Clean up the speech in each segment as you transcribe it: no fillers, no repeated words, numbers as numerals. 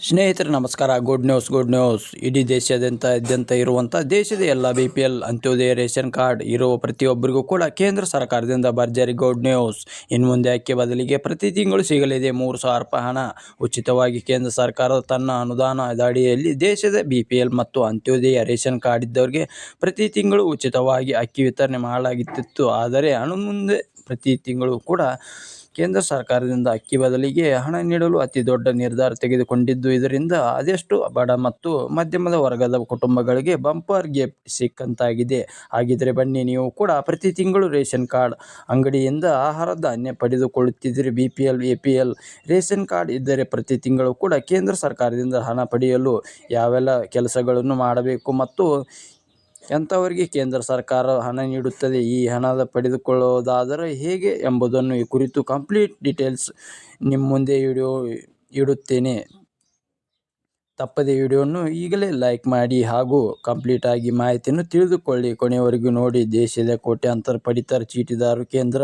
ಸ್ನೇಹಿತರೆ ನಮಸ್ಕಾರ. Good news. ಇಡೀ ದೇಶಾದ್ಯಂತ ಇರುವಂಥ ದೇಶದ ಎಲ್ಲ BPL ಅಂತ್ಯೋದಯ ರೇಷನ್ ಕಾರ್ಡ್ ಇರುವ ಪ್ರತಿಯೊಬ್ಬರಿಗೂ ಕೂಡ ಕೇಂದ್ರ ಸರ್ಕಾರದಿಂದ ಭರ್ಜರಿ ಗುಡ್ ನ್ಯೂಸ್. ಇನ್ನು ಮುಂದೆ ಅಕ್ಕಿ ಬದಲಿಗೆ ಪ್ರತಿ ತಿಂಗಳು ಸಿಗಲಿದೆ 3,000 ರೂಪಾಯಿ ಹಣ ಉಚಿತವಾಗಿ. ಕೇಂದ್ರ ಸರ್ಕಾರ ತನ್ನ ಅನುದಾನದ ಅಡಿಯಲ್ಲಿ ದೇಶದ BPL ಮತ್ತು ಅಂತ್ಯೋದಯ ರೇಷನ್ ಕಾರ್ಡ್ ಇದ್ದವರಿಗೆ ಪ್ರತಿ ತಿಂಗಳು ಉಚಿತವಾಗಿ ಅಕ್ಕಿ ವಿತರಣೆ ಮಾಡಲಾಗುತ್ತಿತ್ತು. ಆದರೆ ಮುಂದೆ ಪ್ರತಿ ತಿಂಗಳು ಕೂಡ ಕೇಂದ್ರ ಸರ್ಕಾರದಿಂದ ಅಕ್ಕಿ ಬದಲಿಗೆ ಹಣ ನೀಡಲು ಅತಿ ದೊಡ್ಡ ನಿರ್ಧಾರ ತೆಗೆದುಕೊಂಡಿದ್ದು, ಇದರಿಂದ ಅದೆಷ್ಟು ಬಡ ಮತ್ತು ಮಧ್ಯಮದ ವರ್ಗದ ಕುಟುಂಬಗಳಿಗೆ ಬಂಪರ್ ಗಿಫ್ಟ್ ಸಿಕ್ಕಂತಾಗಿದೆ. ಹಾಗಿದ್ರೆ ಬನ್ನಿ, ನೀವು ಕೂಡ ಪ್ರತಿ ತಿಂಗಳು ರೇಷನ್ ಕಾರ್ಡ್ ಅಂಗಡಿಯಿಂದ ಆಹಾರ ಧಾನ್ಯ ಪಡೆದುಕೊಳ್ಳುತ್ತಿದ್ದೀರಿ. BPL APL ರೇಷನ್ ಕಾರ್ಡ್ ಇದ್ದರೆ ಪ್ರತಿ ತಿಂಗಳು ಕೂಡ ಕೇಂದ್ರ ಸರ್ಕಾರದಿಂದ ಹಣ ಪಡೆಯಲು ಯಾವೆಲ್ಲ ಕೆಲಸಗಳನ್ನು ಮಾಡಬೇಕು ಮತ್ತು ಎಂಥವರಿಗೆ ಕೇಂದ್ರ ಸರ್ಕಾರ ಹಣ ನೀಡುತ್ತದೆ, ಈ ಹಣ ಪಡೆದುಕೊಳ್ಳುವುದಾದರೆ ಹೇಗೆ ಎಂಬುದನ್ನು ಈ ಕುರಿತು ಕಂಪ್ಲೀಟ್ ಡೀಟೇಲ್ಸ್ ನಿಮ್ಮ ಮುಂದೆ ಇಡುತ್ತೇನೆ. ತಪ್ಪದೆ ವಿಡಿಯೋವನ್ನು ಈಗಲೇ ಲೈಕ್ ಮಾಡಿ ಹಾಗೂ ಕಂಪ್ಲೀಟ್ ಆಗಿ ಮಾಹಿತಿಯನ್ನು ತಿಳಿದುಕೊಳ್ಳಿ. ಕೊನೆಯವರೆಗೂ ನೋಡಿ. ದೇಶದ ಕೋಟ್ಯಾಂತರ ಪಡಿತರ ಚೀಟಿದಾರರು ಕೇಂದ್ರ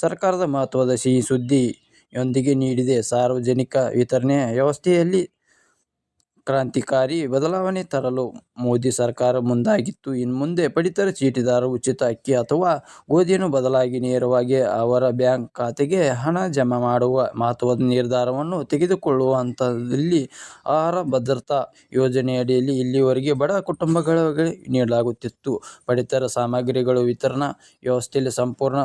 ಸರ್ಕಾರದ ಮಹತ್ವದ ಸಿಹಿ ಸುದ್ದಿಯೊಂದಿಗೆ ನೀಡಿದೆ. ಸಾರ್ವಜನಿಕ ವಿತರಣೆ ವ್ಯವಸ್ಥೆಯಲ್ಲಿ ಕ್ರಾಂತಿಕಾರಿ ಬದಲಾವಣೆ ತರಲು ಮೋದಿ ಸರ್ಕಾರ ಮುಂದಾಗಿತ್ತು. ಇನ್ನು ಮುಂದೆ ಪಡಿತರ ಚೀಟಿದಾರರು ಉಚಿತ ಅಕ್ಕಿ ಅಥವಾ ಗೋಧಿಯನ್ನು ಬದಲಾಗಿ ನೇರವಾಗಿ ಅವರ ಬ್ಯಾಂಕ್ ಖಾತೆಗೆ ಹಣ ಜಮಾ ಮಾಡುವ ಮಹತ್ವದ ನಿರ್ಧಾರವನ್ನು ತೆಗೆದುಕೊಳ್ಳುವ ಹಂತದಲ್ಲಿ ಆಹಾರ ಭದ್ರತಾ ಯೋಜನೆಯಡಿಯಲ್ಲಿ ಇಲ್ಲಿವರೆಗೆ ಬಡ ಕುಟುಂಬಗಳಿಗೆ ನೀಡಲಾಗುತ್ತಿತ್ತು. ಪಡಿತರ ಸಾಮಗ್ರಿಗಳು ವಿತರಣಾ ವ್ಯವಸ್ಥೆಯಲ್ಲಿ ಸಂಪೂರ್ಣ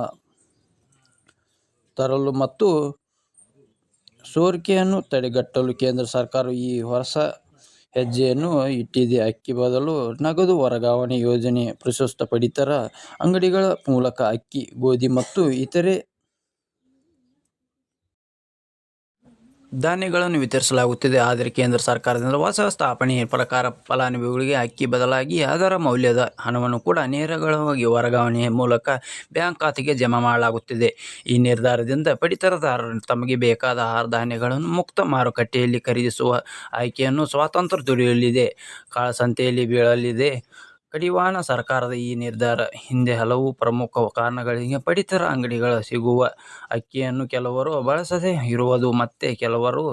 ತರಲು ಮತ್ತು ಸೋರಿಕೆಯನ್ನು ತಡೆಗಟ್ಟಲು ಕೇಂದ್ರ ಸರ್ಕಾರ ಈ ಹೊಸ ಹೆಜ್ಜೆಯನ್ನು ಇಟ್ಟಿದೆ. ಅಕ್ಕಿ ಬದಲು ನಗದು ವರ್ಗಾವಣೆ ಯೋಜನೆ ಪ್ರಸ್ತುತ ಪಡಿತರ ಅಂಗಡಿಗಳ ಮೂಲಕ ಅಕ್ಕಿ, ಗೋಧಿ ಮತ್ತು ಇತರೆ ಧಾನ್ಯಗಳನ್ನು ವಿತರಿಸಲಾಗುತ್ತಿದೆ. ಆದರೆ ಕೇಂದ್ರ ಸರ್ಕಾರದಿಂದ ಹೊಸ ಸ್ಥಾಪನೆಯ ಪ್ರಕಾರ ಫಲಾನುಭವಿಗಳಿಗೆ ಅಕ್ಕಿ ಬದಲಾಗಿ ಅದರ ಮೌಲ್ಯದ ಹಣವನ್ನು ಕೂಡ ನೇರವಾಗಿ ವರ್ಗಾವಣೆಯ ಮೂಲಕ ಬ್ಯಾಂಕ್ ಖಾತೆಗೆ ಜಮಾ ಮಾಡಲಾಗುತ್ತಿದೆ. ಈ ನಿರ್ಧಾರದಿಂದ ಪಡಿತರದಾರರು ತಮಗೆ ಬೇಕಾದ ಆಹಾರ ಧಾನ್ಯಗಳನ್ನು ಮುಕ್ತ ಮಾರುಕಟ್ಟೆಯಲ್ಲಿ ಖರೀದಿಸುವ ಆಯ್ಕೆಯನ್ನು ಸ್ವಾತಂತ್ರ್ಯ ದೊರೆಯಲಿದೆ. ಕಾಳಸಂತೆಯಲ್ಲಿ ಬೀಳಲಿದೆ ಕಡಿವಾಣ. ಸರ್ಕಾರದ ಈ ನಿರ್ಧಾರ ಹಿಂದೆ ಹಲವು ಪ್ರಮುಖ ಕಾರಣಗಳಿವೆ. ಪಡಿತರ ಅಂಗಡಿಗಳ ಸಿಗುವ ಅಕ್ಕಿಯನ್ನು ಕೆಲವರು ಬಳಸದೇ ಇರುವುದು ಮತ್ತು ಕೆಲವರು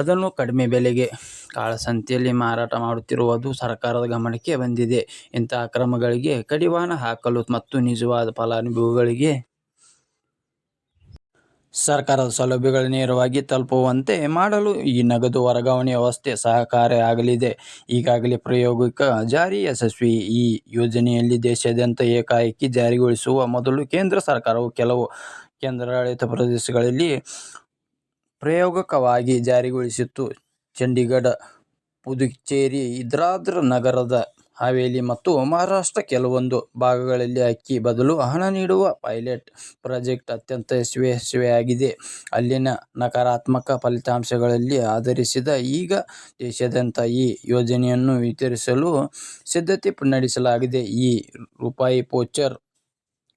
ಅದನ್ನು ಕಡಿಮೆ ಬೆಲೆಗೆ ಕಾಳಸಂತೆಯಲ್ಲಿ ಮಾರಾಟ ಮಾಡುತ್ತಿರುವುದು ಸರ್ಕಾರದ ಗಮನಕ್ಕೆ ಬಂದಿದೆ. ಇಂತಹ ಕ್ರಮಗಳಿಗೆ ಕಡಿವಾಣ ಹಾಕಲು ಮತ್ತು ನಿಜವಾದ ಫಲಾನುಭವಿಗಳಿಗೆ ಸರ್ಕಾರದ ಸೌಲಭ್ಯಗಳು ನೇರವಾಗಿ ತಲುಪುವಂತೆ ಮಾಡಲು ಈ ನಗದು ವರ್ಗಾವಣೆ ವ್ಯವಸ್ಥೆ ಸಹಕಾರಿಯಾಗಲಿದೆ. ಈಗಾಗಲೇ ಪ್ರಾಯೋಗಿಕ ಜಾರಿ ಯಶಸ್ವಿ. ಈ ಯೋಜನೆಯಲ್ಲಿ ದೇಶಾದ್ಯಂತ ಏಕಾಏಕಿ ಜಾರಿಗೊಳಿಸುವ ಮೊದಲು ಕೇಂದ್ರ ಸರ್ಕಾರವು ಕೆಲವು ಕೇಂದ್ರಾಡಳಿತ ಪ್ರದೇಶಗಳಲ್ಲಿ ಪ್ರಾಯೋಗಿಕವಾಗಿ ಜಾರಿಗೊಳಿಸಿತ್ತು. ಚಂಡೀಗಢ, ಪುದುಚೇರಿ, ದಾದ್ರಾ ನಗರ ಹವೇಲಿ ಮತ್ತು ಮಹಾರಾಷ್ಟ್ರ ಕೆಲವೊಂದು ಭಾಗಗಳಲ್ಲಿ ಅಕ್ಕಿ ಬದಲು ಹಣ ನೀಡುವ ಪೈಲಟ್ ಪ್ರಾಜೆಕ್ಟ್ ಅತ್ಯಂತ ಯಶಸ್ವಿಯಾಗಿದೆ. ಅಲ್ಲಿನ ನಕಾರಾತ್ಮಕ ಫಲಿತಾಂಶಗಳಲ್ಲಿ ಆಧರಿಸಿದ ಈಗ ದೇಶಾದ್ಯಂತ ಈ ಯೋಜನೆಯನ್ನು ವಿಸ್ತರಿಸಲು ಸಿದ್ಧತೆ ನಡೆಸಲಾಗಿದೆ. ಈ ರೂಪಾಯಿ ವೋಚರ್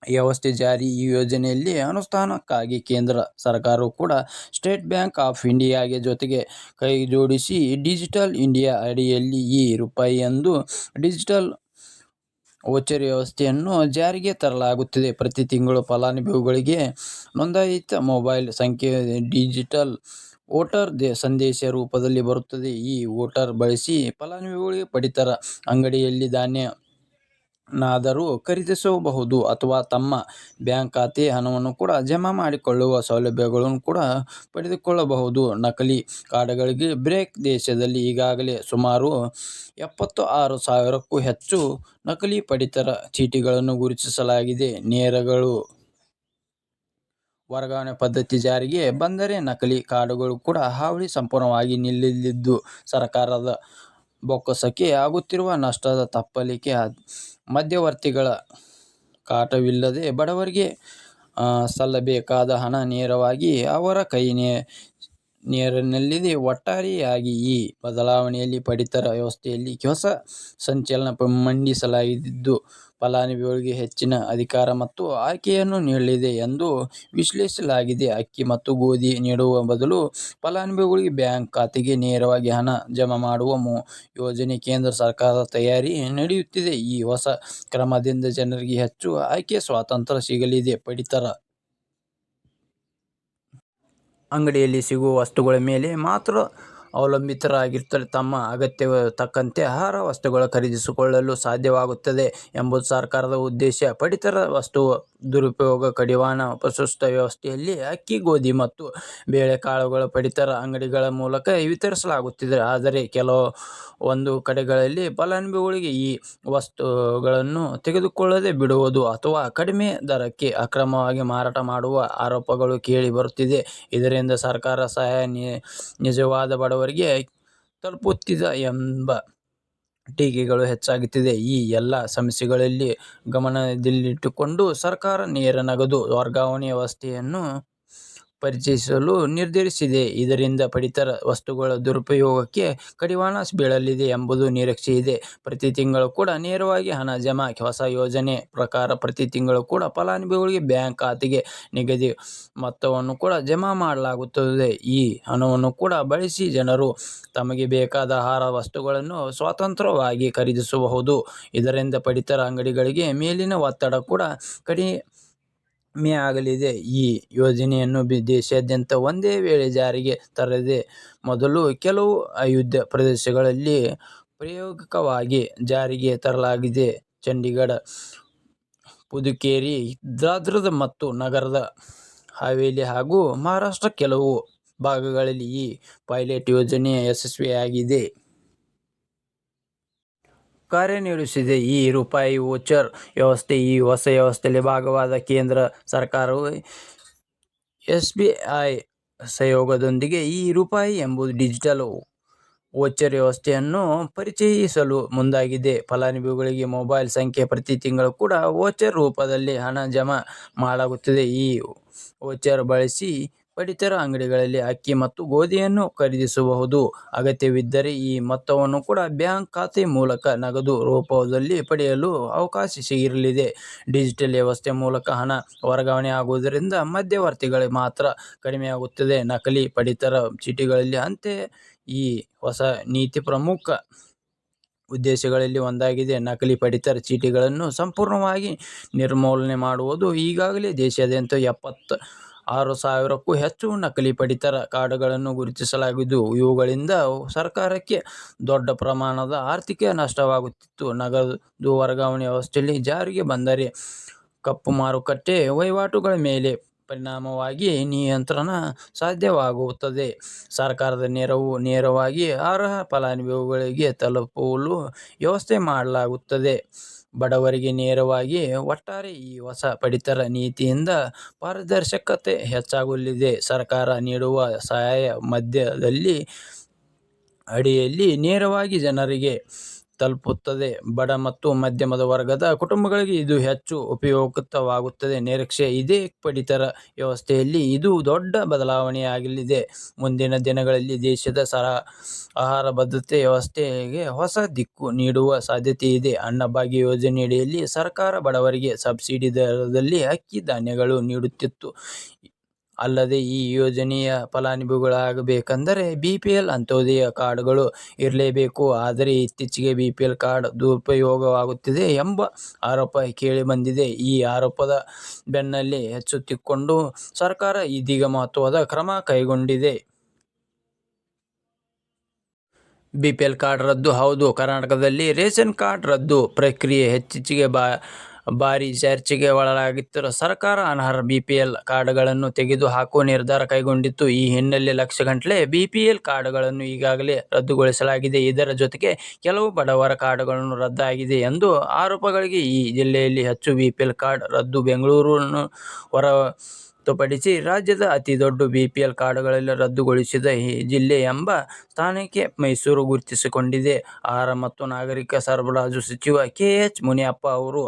ವ್ಯವಸ್ಥೆ ಜಾರಿ. ಈ ಯೋಜನೆಯಲ್ಲಿ ಅನುಷ್ಠಾನಕ್ಕಾಗಿ ಕೇಂದ್ರ ಸರ್ಕಾರವು ಕೂಡ ಸ್ಟೇಟ್ ಬ್ಯಾಂಕ್ ಆಫ್ ಇಂಡಿಯಾಗೆ ಜೊತೆಗೆ ಕೈಜೋಡಿಸಿ ಡಿಜಿಟಲ್ ಇಂಡಿಯಾ ಅಡಿಯಲ್ಲಿ ಈ ರೂಪಾಯಿ ಒಂದು ಡಿಜಿಟಲ್ ವೋಚರ್ ವ್ಯವಸ್ಥೆಯನ್ನು ಜಾರಿಗೆ ತರಲಾಗುತ್ತಿದೆ. ಪ್ರತಿ ತಿಂಗಳು ಫಲಾನುಭವಿಗಳಿಗೆ ನೋಂದಾಯಿತ ಮೊಬೈಲ್ ಸಂಖ್ಯೆ ಡಿಜಿಟಲ್ ವೋಟರ್ ಸಂದೇಶ ರೂಪದಲ್ಲಿ ಬರುತ್ತದೆ. ಈ ವೋಟರ್ ಬಳಸಿ ಫಲಾನುಭವಿಗಳು ಪಡಿತರ ಅಂಗಡಿಯಲ್ಲಿ ಧಾನ್ಯನಾದರೂ ಖರೀದಿಸಬಹುದು ಅಥವಾ ತಮ್ಮ ಬ್ಯಾಂಕ್ ಖಾತೆ ಹಣವನ್ನು ಕೂಡ ಜಮಾ ಮಾಡಿಕೊಳ್ಳುವ ಸೌಲಭ್ಯಗಳನ್ನು ಕೂಡ ಪಡೆದುಕೊಳ್ಳಬಹುದು. ನಕಲಿ ಕಾರ್ಡ್ಗಳಿಗೆ ಬ್ರೇಕ್. ದೇಶದಲ್ಲಿ ಈಗಾಗಲೇ ಸುಮಾರು 76,000ಕ್ಕೂ ಹೆಚ್ಚು ನಕಲಿ ಪಡಿತರ ಚೀಟಿಗಳನ್ನು ಗುರುತಿಸಲಾಗಿದೆ. ನೇರಗಳು ವರ್ಗಾವಣೆ ಪದ್ಧತಿ ಜಾರಿಗೆ ಬಂದರೆ ನಕಲಿ ಕಾರ್ಡುಗಳ ಕೂಡ ಹಾವಳಿ ಸಂಪೂರ್ಣವಾಗಿ ನಿಲ್ಲಲಿದ್ದು, ಸರ್ಕಾರದ ಬೊಕ್ಕಸಕ್ಕೆ ಆಗುತ್ತಿರುವ ನಷ್ಟ ತಪ್ಪಲಿಕ್ಕೆ ಮಧ್ಯವರ್ತಿಗಳ ಕಾಟವಿಲ್ಲದೆ ಬಡವರಿಗೆ ಸಲ್ಲಬೇಕಾದ ಹಣ ನೇರವಾಗಿ ಅವರ ಕೈ ನೇರಲಿದೆ. ಒಟ್ಟಾರೆಯಾಗಿ ಈ ಬದಲಾವಣೆಯಲ್ಲಿ ಪಡಿತರ ವ್ಯವಸ್ಥೆಯಲ್ಲಿ ಹೊಸ ಸಂಚಲನ ಮಂಡಿಸಲಾಗಿದ್ದು, ಫಲಾನುಭವಿಗಳಿಗೆ ಹೆಚ್ಚಿನ ಅಧಿಕಾರ ಮತ್ತು ಆಯ್ಕೆಯನ್ನು ನೀಡಲಿದೆ ಎಂದು ವಿಶ್ಲೇಷಿಸಲಾಗಿದೆ. ಅಕ್ಕಿ ಮತ್ತು ಗೋಧಿ ನೀಡುವ ಬದಲು ಫಲಾನುಭವಿಗಳಿಗೆ ಬ್ಯಾಂಕ್ ಖಾತೆಗೆ ನೇರವಾಗಿ ಹಣ ಜಮಾ ಮಾಡುವ ಯೋಜನೆ ಕೇಂದ್ರ ಸರ್ಕಾರದ ತಯಾರಿ ನಡೆಯುತ್ತಿದೆ. ಈ ಹೊಸ ಕ್ರಮದಿಂದ ಜನರಿಗೆ ಹೆಚ್ಚು ಆಯ್ಕೆ ಸ್ವಾತಂತ್ರ್ಯ ಸಿಗಲಿದೆ. ಪಡಿತರ ಅಂಗಡಿಯಲ್ಲಿ ಸಿಗುವ ವಸ್ತುಗಳ ಮೇಲೆ ಮಾತ್ರ ಅವಲಂಬಿತರಾಗಿರುತ್ತಾರೆ. ತಮ್ಮ ಅಗತ್ಯ ತಕ್ಕಂತೆ ಆಹಾರ ವಸ್ತುಗಳು ಖರೀದಿಸಿಕೊಳ್ಳಲು ಸಾಧ್ಯವಾಗುತ್ತದೆ ಎಂಬುದು ಸರ್ಕಾರದ ಉದ್ದೇಶ. ಪಡಿತರ ವಸ್ತು ದುರುಪಯೋಗ ಕಡಿವಾಣ ಸುಸ್ಥ ವ್ಯವಸ್ಥೆಯಲ್ಲಿ ಅಕ್ಕಿ, ಗೋಧಿ ಮತ್ತು ಬೇಳೆಕಾಳುಗಳು ಪಡಿತರ ಅಂಗಡಿಗಳ ಮೂಲಕ ವಿತರಿಸಲಾಗುತ್ತಿದೆ. ಆದರೆ ಕೆಲವೊಂದು ಕಡೆಗಳಲ್ಲಿ ಫಲಾನುಭವಿಗಳಿಗೆ ಈ ವಸ್ತುಗಳನ್ನು ತೆಗೆದುಕೊಳ್ಳದೆ ಬಿಡುವುದು ಅಥವಾ ಕಡಿಮೆ ದರಕ್ಕೆ ಅಕ್ರಮವಾಗಿ ಮಾರಾಟ ಮಾಡುವ ಆರೋಪಗಳು ಕೇಳಿ ಬರುತ್ತಿದೆ. ಇದರಿಂದ ಸರ್ಕಾರ ಸಹಾಯ ನಿಜವಾದ ಬಡವರಿಗೆ ತಲುಪುತ್ತಿಲ್ಲ ಎಂಬ ಟೀಕೆಗಳು ಹೆಚ್ಚಾಗುತ್ತಿದೆ. ಈ ಎಲ್ಲ ಸಮಸ್ಯೆಗಳಲ್ಲಿ ಗಮನದಲ್ಲಿಟ್ಟುಕೊಂಡು ಸರ್ಕಾರ ನೇರ ನಗದು ವರ್ಗಾವಣೆ ವ್ಯವಸ್ಥೆಯನ್ನು ಪರಿಚಯಿಸಲು ನಿರ್ಧರಿಸಿದೆ. ಇದರಿಂದ ಪಡಿತರ ವಸ್ತುಗಳ ದುರುಪಯೋಗಕ್ಕೆ ಕಡಿವಾಣ ಬೀಳಲಿದೆ ಎಂಬುದು ನಿರೀಕ್ಷೆ ಇದೆ. ಪ್ರತಿ ತಿಂಗಳು ಕೂಡ ನೇರವಾಗಿ ಹಣ ಜಮಾ. ಹೊಸ ಯೋಜನೆ ಪ್ರಕಾರ ಪ್ರತಿ ತಿಂಗಳು ಕೂಡ ಫಲಾನುಭವಿಗಳಿಗೆ ಬ್ಯಾಂಕ್ ಖಾತೆಗೆ ನಿಗದಿ ಮೊತ್ತವನ್ನು ಕೂಡ ಜಮಾ ಮಾಡಲಾಗುತ್ತದೆ. ಈ ಹಣವನ್ನು ಕೂಡ ಬಳಸಿ ಜನರು ತಮಗೆ ಬೇಕಾದ ಆಹಾರ ವಸ್ತುಗಳನ್ನು ಸ್ವತಂತ್ರವಾಗಿ ಖರೀದಿಸಬಹುದು. ಇದರಿಂದ ಪಡಿತರ ಅಂಗಡಿಗಳಿಗೆ ಮೇಲಿನ ಒತ್ತಡ ಕೂಡ ಕಡಿಮೆಯಾಗಲಿದೆ. ಈ ಯೋಜನೆಯನ್ನು ದೇಶಾದ್ಯಂತ ಒಂದೇ ವೇಳೆ ಜಾರಿಗೆ ತರದೆ ಮೊದಲು ಕೆಲವು ಅಯುದ್ಧ ಪ್ರದೇಶಗಳಲ್ಲಿ ಪ್ರಾಯೋಗಿಕವಾಗಿ ಜಾರಿಗೆ ತರಲಾಗಿದೆ. ಚಂಡೀಗಢ, ಪುದುಚೇರಿ, ದಾದ್ರಾ ಮತ್ತು ನಗರ ಹವೇಲಿ ಹಾಗೂ ಮಹಾರಾಷ್ಟ್ರ ಕೆಲವು ಭಾಗಗಳಲ್ಲಿ ಈ ಪೈಲಟ್ ಯೋಜನೆ ಯಶಸ್ವಿಯಾಗಿದೆ. ಕಾರ್ಯನಿರ್ವಹಿಸಿದೆ. ಈ ರೂಪಾಯಿ ವೋಚರ್ ವ್ಯವಸ್ಥೆ. ಈ ಹೊಸ ವ್ಯವಸ್ಥೆಯಲ್ಲಿ ಭಾಗವಾದ ಕೇಂದ್ರ ಸರ್ಕಾರವು ಎಸ್ಬಿಐ ಸಹಯೋಗದೊಂದಿಗೆ ಈ ರೂಪಾಯಿ ಎಂಬ ಡಿಜಿಟಲ್ ವೋಚರ್ ವ್ಯವಸ್ಥೆಯನ್ನು ಪರಿಚಯಿಸಲು ಮುಂದಾಗಿದೆ. ಫಲಾನುಭವಿಗಳಿಗೆ ಮೊಬೈಲ್ ಸಂಖ್ಯೆ ಪ್ರತಿ ತಿಂಗಳು ಕೂಡ ವೋಚರ್ ರೂಪದಲ್ಲಿ ಹಣ ಜಮಾ ಮಾಡಲಾಗುತ್ತದೆ. ಈ ವೋಚರ್ ಬಳಸಿ ಪಡಿತರ ಅಂಗಡಿಗಳಲ್ಲಿ ಅಕ್ಕಿ ಮತ್ತು ಗೋಧಿಯನ್ನು ಖರೀದಿಸಬಹುದು. ಅಗತ್ಯವಿದ್ದರೆ ಈ ಮೊತ್ತವನ್ನು ಕೂಡ ಬ್ಯಾಂಕ್ ಖಾತೆ ಮೂಲಕ ನಗದು ರೂಪದಲ್ಲಿ ಪಡೆಯಲು ಅವಕಾಶ ಇರಲಿದೆ. ಡಿಜಿಟಲ್ ವ್ಯವಸ್ಥೆ ಮೂಲಕ ಹಣ ವರ್ಗಾವಣೆ ಆಗುವುದರಿಂದ ಮಧ್ಯವರ್ತಿಗಳ ಮಾತ್ರ ಕಡಿಮೆಯಾಗುತ್ತದೆ. ನಕಲಿ ಪಡಿತರ ಚೀಟಿಗಳಲ್ಲಿ ಅಂತೆ. ಈ ಹೊಸ ನೀತಿ ಪ್ರಮುಖ ಉದ್ದೇಶಗಳಲ್ಲಿ ಒಂದಾಗಿದೆ. ನಕಲಿ ಪಡಿತರ ಚೀಟಿಗಳನ್ನು ಸಂಪೂರ್ಣವಾಗಿ ನಿರ್ಮೂಲನೆ ಮಾಡುವುದು. ಈಗಾಗಲೇ ದೇಶಾದ್ಯಂತ 76,000ಕ್ಕೂ ಹೆಚ್ಚು ನಕಲಿ ಪಡಿತರ ಕಾರ್ಡ್ಗಳನ್ನು ಗುರುತಿಸಲಾಗಿದ್ದು, ಇವುಗಳಿಂದ ಸರ್ಕಾರಕ್ಕೆ ದೊಡ್ಡ ಪ್ರಮಾಣದ ಆರ್ಥಿಕ ನಷ್ಟವಾಗುತ್ತಿತ್ತು. ನಗದು ವರ್ಗಾವಣೆ ವ್ಯವಸ್ಥೆ ಜಾರಿಗೆ ಬಂದರೆ ಕಪ್ಪು ಮಾರುಕಟ್ಟೆ ವಹಿವಾಟುಗಳ ಮೇಲೆ ಪರಿಣಾಮವಾಗಿ ನಿಯಂತ್ರಣ ಸಾಧ್ಯವಾಗುತ್ತದೆ. ಸರ್ಕಾರದ ನೆರವು ನೇರವಾಗಿ ಅರ್ಹ ಫಲಾನುಭವಿಗಳಿಗೆ ತಲುಪಲು ವ್ಯವಸ್ಥೆ ಮಾಡಲಾಗುತ್ತದೆ. ಬಡವರಿಗೆ ನೇರವಾಗಿ. ಒಟ್ಟಾರೆ ಈ ಹೊಸ ಪಡಿತರ ನೀತಿಯಿಂದ ಪಾರದರ್ಶಕತೆ ಹೆಚ್ಚಾಗಲಿದೆ. ಸರ್ಕಾರ ನೀಡುವ ಸಹಾಯ ಮಧ್ಯದಲ್ಲಿ ಅಡಿಯಲ್ಲಿ ನೇರವಾಗಿ ಜನರಿಗೆ ತಲುಪುತ್ತದೆ. ಬಡ ಮತ್ತು ಮಧ್ಯಮ ವರ್ಗದ ಕುಟುಂಬಗಳಿಗೆ ಇದು ಹೆಚ್ಚು ಉಪಯುಕ್ತವಾಗುತ್ತದೆ ನಿರೀಕ್ಷೆ ಇದೆ. ಪಡಿತರ ವ್ಯವಸ್ಥೆಯಲ್ಲಿ ಇದು ದೊಡ್ಡ ಬದಲಾವಣೆಯಾಗಲಿದೆ. ಮುಂದಿನ ದಿನಗಳಲ್ಲಿ ದೇಶದ ಆಹಾರ ಭದ್ರತೆ ವ್ಯವಸ್ಥೆಗೆ ಹೊಸ ದಿಕ್ಕು ನೀಡುವ ಸಾಧ್ಯತೆಯಿದೆ. ಅನ್ನಭಾಗ್ಯ ಯೋಜನೆಯಡಿಯಲ್ಲಿ ಸರ್ಕಾರ ಬಡವರಿಗೆ ಸಬ್ಸಿಡಿ ದರದಲ್ಲಿ ಅಕ್ಕಿ, ಧಾನ್ಯಗಳು ನೀಡುತ್ತಿತ್ತು. ಅಲ್ಲದೆ ಈ ಯೋಜನೆಯ ಫಲಾನುಭವಿಗಳಾಗಬೇಕೆಂದರೆ ಬಿಪಿಎಲ್ ಅಂತ್ಯೋದಯ ಕಾರ್ಡ್ಗಳು ಇರಲೇಬೇಕು. ಆದರೆ ಇತ್ತೀಚೆಗೆ ಬಿಪಿಎಲ್ ಕಾರ್ಡ್ ದುರುಪಯೋಗವಾಗುತ್ತಿದೆ ಎಂಬ ಆರೋಪ ಕೇಳಿಬಂದಿದೆ. ಈ ಆರೋಪದ ಬೆನ್ನಲ್ಲೇ ಎಚ್ಚೆತ್ತುಕೊಂಡು ಸರ್ಕಾರ ಇದೀಗ ಮಹತ್ವದ ಕ್ರಮ ಕೈಗೊಂಡಿದೆ. ಬಿಪಿಎಲ್ ಕಾರ್ಡ್ ರದ್ದು. ಹೌದು, ಕರ್ನಾಟಕದಲ್ಲಿ ರೇಷನ್ ಕಾರ್ಡ್ ರದ್ದು ಪ್ರಕ್ರಿಯೆ ಇತ್ತೀಚೆಗೆ ಭಾರೀ ಚರ್ಚೆಗೆ ಒಳಗಾಗಿತ್ತು. ಸರ್ಕಾರ ಅನರ್ಹ ಬಿಪಿಎಲ್ ಕಾರ್ಡ್ಗಳನ್ನು ತೆಗೆದು ಹಾಕುವ ನಿರ್ಧಾರ ಕೈಗೊಂಡಿತ್ತು. ಈ ಹಿನ್ನೆಲೆ ಲಕ್ಷಗಟ್ಟಲೆ ಬಿಪಿಎಲ್ ಕಾರ್ಡ್ಗಳನ್ನು ಈಗಾಗಲೇ ರದ್ದುಗೊಳಿಸಲಾಗಿದೆ. ಇದರ ಜೊತೆಗೆ ಕೆಲವು ಬಡವರ ಕಾರ್ಡ್ಗಳು ರದ್ದಾಗಿದೆ ಎಂದು ಆರೋಪಗಳಿವೆ. ಈ ಜಿಲ್ಲೆಯಲ್ಲಿ ಹೆಚ್ಚು ಬಿಪಿಎಲ್ ಕಾರ್ಡ್ ರದ್ದು. ಬೆಂಗಳೂರನ್ನು ಹೊರತುಪಡಿಸಿ ರಾಜ್ಯದ ಅತಿ ದೊಡ್ಡ ಬಿಪಿಎಲ್ ಕಾರ್ಡ್ಗಳನ್ನು ರದ್ದುಗೊಳಿಸಿದ ಜಿಲ್ಲೆ ಎಂಬ ಸ್ಥಾನಕ್ಕೆ ಮೈಸೂರು ಗುರುತಿಸಿಕೊಂಡಿದೆ. ಆಹಾರ ಮತ್ತು ನಾಗರಿಕ ಸರಬರಾಜು ಸಚಿವ ಕೆ. ಎಚ್. ಮುನಿಯಪ್ಪ ಅವರು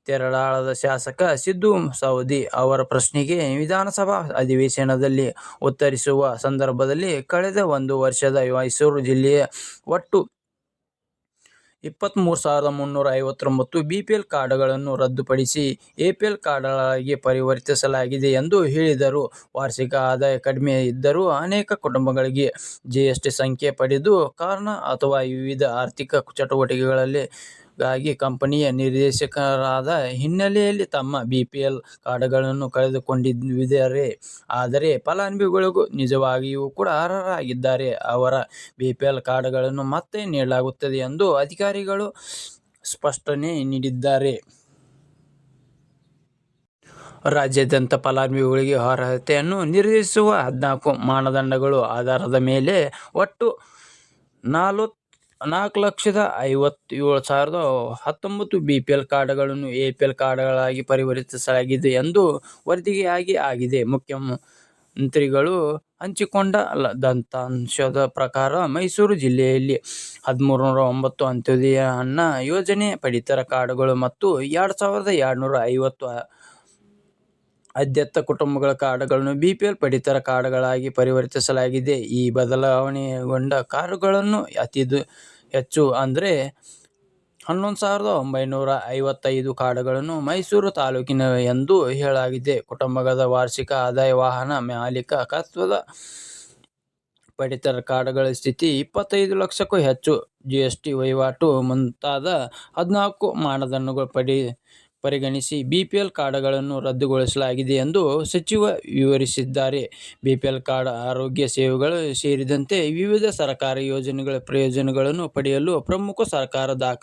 ತೇರದಾಳದ ಶಾಸಕ ಸಿದ್ದು ಸವದಿ ಅವರ ಪ್ರಶ್ನೆಗೆ ವಿಧಾನಸಭಾ ಅಧಿವೇಶನದಲ್ಲಿ ಉತ್ತರಿಸುವ ಸಂದರ್ಭದಲ್ಲಿ ಕಳೆದ ಒಂದು ವರ್ಷದಲ್ಲಿ ಮೈಸೂರು ಜಿಲ್ಲೆಯ ಒಟ್ಟು 23,359 ಬಿಪಿಎಲ್ ಕಾರ್ಡ್ಗಳನ್ನು ರದ್ದುಪಡಿಸಿ ಎಪಿಎಲ್ ಕಾರ್ಡ್ಗಳಾಗಿ ಪರಿವರ್ತಿಸಲಾಗಿದೆ ಎಂದು ಹೇಳಿದರು. ವಾರ್ಷಿಕ ಆದಾಯ ಕಡಿಮೆ ಇದ್ದರೂ ಅನೇಕ ಕುಟುಂಬಗಳಿಗೆ ಜಿಎಸ್ಟಿ ಸಂಖ್ಯೆ ಪಡೆದ ಕಾರಣ ಅಥವಾ ವಿವಿಧ ಆರ್ಥಿಕ ಚಟುವಟಿಕೆಗಳಲ್ಲಿ ಗಾಗಿ ಕಂಪನಿಯ ನಿರ್ದೇಶಕರಾದ ಹಿನ್ನೆಲೆಯಲ್ಲಿ ತಮ್ಮ BPL ಕಾರ್ಡ್ಗಳನ್ನು ಕಳೆದುಕೊಂಡಿದ್ದಾರೆ. ಆದರೆ ಫಲಾನುಭವಿಗಳು ನಿಜವಾಗಿಯೂ ಕೂಡ ಅರ್ಹರಾಗಿದ್ದರೆ ಅವರ BPL ಕಾರ್ಡ್ಗಳನ್ನು ಮತ್ತೆ ನೀಡಲಾಗುತ್ತದೆ ಎಂದು ಅಧಿಕಾರಿಗಳು ಸ್ಪಷ್ಟನೆ ನೀಡಿದ್ದಾರೆ. ರಾಜ್ಯಾದ್ಯಂತ ಫಲಾನುಭವಿಗಳಿಗೆ ಅರ್ಹತೆಯನ್ನು ನಿರ್ಧರಿಸುವ 14 ಮಾನದಂಡಗಳ ಆಧಾರದ ಮೇಲೆ ಒಟ್ಟು 4,57,19 BPL ಕಾರ್ಡ್ಗಳನ್ನು APL ಕಾರ್ಡ್ಗಳಾಗಿ ಪರಿವರ್ತಿಸಲಾಗಿದೆ ಎಂದು ವರದಿಯಾಗಿದೆ. ಮುಖ್ಯಮಂತ್ರಿಗಳು ಹಂಚಿಕೊಂಡ ದತ್ತಾಂಶದ ಪ್ರಕಾರ ಮೈಸೂರು ಜಿಲ್ಲೆಯಲ್ಲಿ 1,309 ಅಂತ್ಯೋದಯ ಅನ್ನ ಯೋಜನೆ ಪಡಿತರ ಕಾರ್ಡ್ಗಳು ಮತ್ತು 2,250 ಆದ್ಯತಾ ಕುಟುಂಬಗಳ ಕಾರ್ಡ್ಗಳನ್ನು BPL ಪಡಿತರ ಕಾರ್ಡ್ಗಳಾಗಿ ಪರಿವರ್ತಿಸಲಾಗಿದೆ. ಈ ಬದಲಾವಣೆಗೊಂಡ ಕಾರ್ಡ್ಗಳನ್ನು ಅತಿ ಹೆಚ್ಚು ಅಂದರೆ 11,955 ಕಾರ್ಡ್ಗಳನ್ನು ಮೈಸೂರು ತಾಲೂಕಿನ ಎಂದು ಹೇಳಲಾಗಿದೆ. ಕುಟುಂಬದ ವಾರ್ಷಿಕ ಆದಾಯ, ವಾಹನ ಮಾಲೀಕತ್ವದ ಪಡಿತರ ಕಾರ್ಡ್ಗಳ ಸ್ಥಿತಿ, 25 ಲಕ್ಷಕ್ಕೂ ಹೆಚ್ಚು GST ವಹಿವಾಟು ಮುಂತಾದ 14 ಮಾನದಂಡಗಳನ್ನು ಪರಿಗಣಿಸಿ BPL ಕಾರ್ಡ್ಗಳನ್ನು ರದ್ದುಗೊಳಿಸಲಾಗಿದೆ ಎಂದು ಸಚಿವರು ವಿವರಿಸಿದ್ದಾರೆ. BPL ಕಾರ್ಡ್ ಆರೋಗ್ಯ ಸೇವೆಗಳು ಸೇರಿದಂತೆ ವಿವಿಧ ಸರ್ಕಾರಿ ಯೋಜನೆಗಳ ಪ್ರಯೋಜನಗಳನ್ನು ಪಡೆಯಲು ಪ್ರಮುಖ ಸರ್ಕಾರಿ ದಾಖಲೆ